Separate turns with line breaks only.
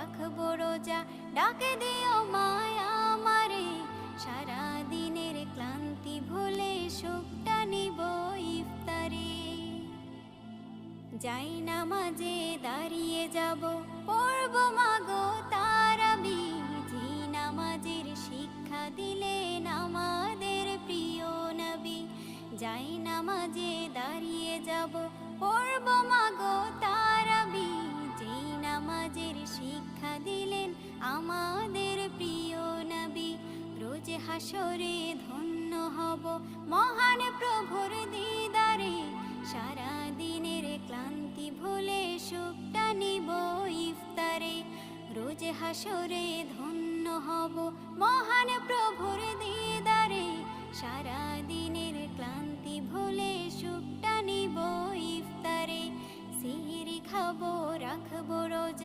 রাখবো রোজা, ডাকে দিও মায়া আমারে। সারা দিনের ক্লান্তি ভুলে সুখটা নিব ইফতারে। যাই নামাজে দাঁড়িয়ে যাব, পড়ব মাগো তারাবি। যে নামাজের শিক্ষা দিলেন আমাদের প্রিয় নবী। যাই নামাজে দাঁড়িয়ে যাব, পড়ব মাগো তারাবি। যে নামাজের শিক্ষা দিলেন আমাদের প্রিয় নবী। রোজ হাসরে ধন্য হব মহান প্রভুর দিদারে। সারা দিনের ক্লান্তি ভুলে সুখটা নিব ইফতারে। রোজ হাসরে ধন্য হব মহান প্রভুর দিদারে। সারা দিনের ক্লান্তি ভুলে সুখটা নিব ইফতারে। সিহরি খাবো, রাখবো রোজা।